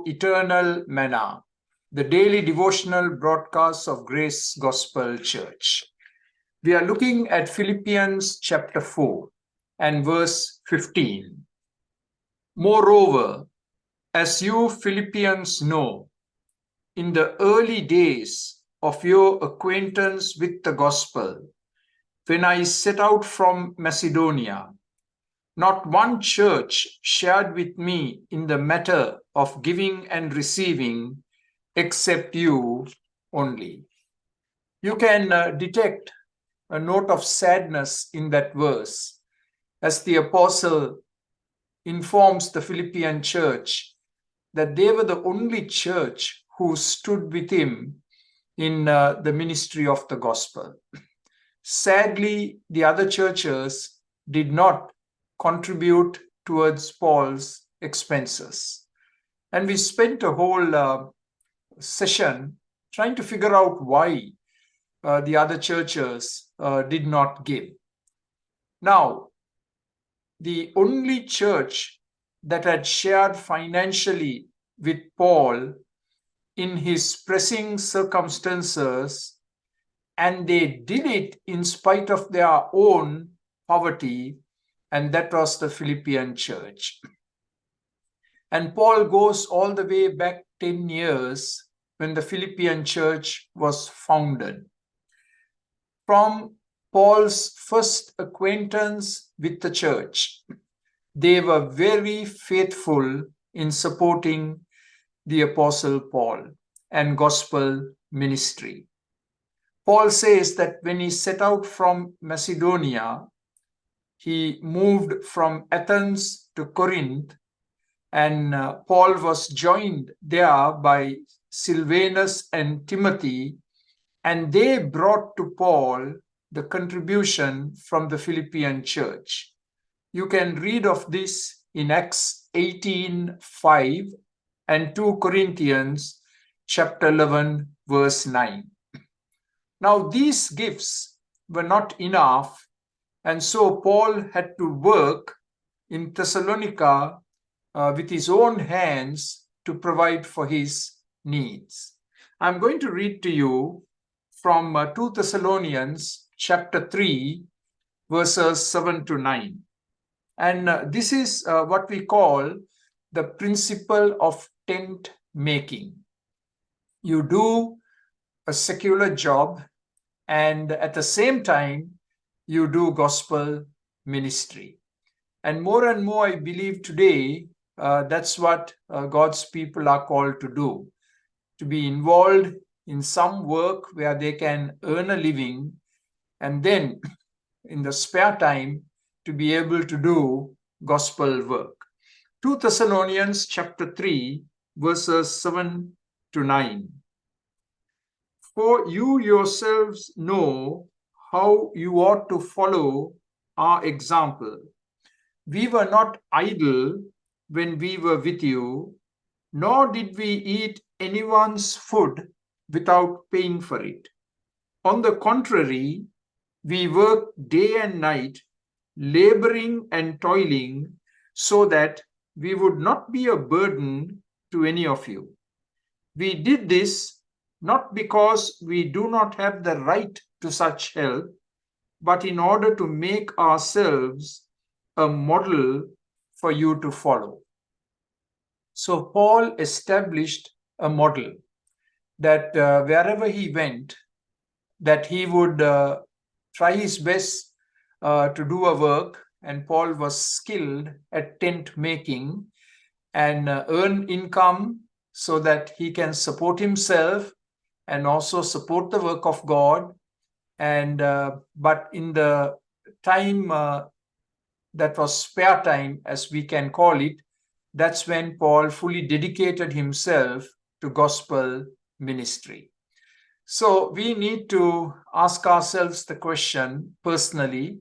to Eternal Manna, the daily devotional broadcast of Grace Gospel Church. We are looking at Philippians chapter 4 and verse 15. Moreover, as you Philippians know, in the early days of your acquaintance with the gospel, when I set out from Macedonia, not one church shared with me in the matter of giving and receiving except you only. You can detect a note of sadness in that verse as the apostle informs the Philippian church that they were the only church who stood with him in the ministry of the gospel. Sadly, the other churches did not contribute towards Paul's expenses. And we spent a whole session trying to figure out why the other churches did not give. Now, the only church that had shared financially with Paul in his pressing circumstances, and they did it in spite of their own poverty, and that was the Philippian church. And Paul goes all the way back 10 years when the Philippian church was founded. From Paul's first acquaintance with the church, they were very faithful in supporting the Apostle Paul and gospel ministry. Paul says that when he set out from Macedonia, he moved from Athens to Corinth, and Paul was joined there by Silvanus and Timothy, and they brought to Paul the contribution from the Philippian church. You can read of this in Acts 18:5 and 2 Corinthians chapter 11, verse 9. Now, these gifts were not enough, and so Paul had to work in Thessalonica with his own hands to provide for his needs. I'm going to read to you from 2 Thessalonians chapter 3, verses 7 to 9. And this is what we call the principle of tent making. You do a secular job, and at the same time, you do gospel ministry. And more, I believe today, that's what God's people are called to do, to be involved in some work where they can earn a living, and then in the spare time to be able to do gospel work. 2 Thessalonians chapter 3, verses 7 to 9. For you yourselves know how you ought to follow our example. We were not idle when we were with you, nor did we eat anyone's food without paying for it. On the contrary, we worked day and night, laboring and toiling, so that we would not be a burden to any of you. We did this not because we do not have the right to such help, but in order to make ourselves a model for you to follow. So Paul established a model that wherever he went, that he would try his best to do a work, and Paul was skilled at tent making and earn income so that he can support himself and also support the work of God. And but in the time that was spare time, as we can call it, that's when Paul fully dedicated himself to gospel ministry. So we need to ask ourselves the question personally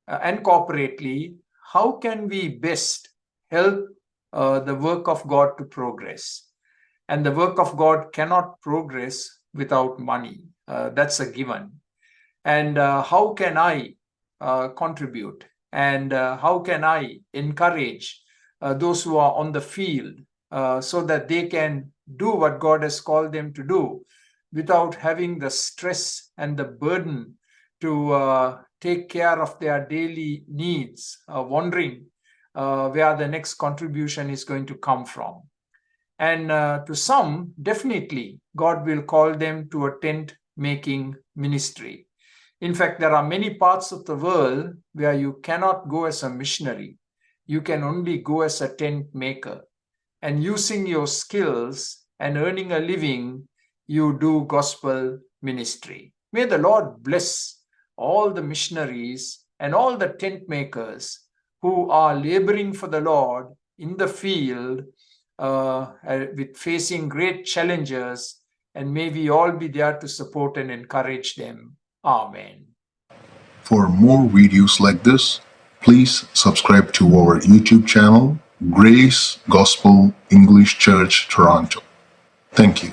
and corporately, how can we best help the work of God to progress? And the work of God cannot progress without money. That's a given. And how can I contribute? And how can I encourage those who are on the field so that they can do what God has called them to do without having the stress and the burden to take care of their daily needs, wondering where the next contribution is going to come from. And to some, definitely, God will call them to a tent making ministry. In fact, there are many parts of the world where you cannot go as a missionary. You can only go as a tent maker. And using your skills and earning a living, you do gospel ministry. May the Lord bless all the missionaries and all the tent makers who are laboring for the Lord in the field with facing great challenges, and may we all be there to support and encourage them. Amen. For more videos like this, please subscribe to our YouTube channel, Grace Gospel English Church Toronto. Thank you.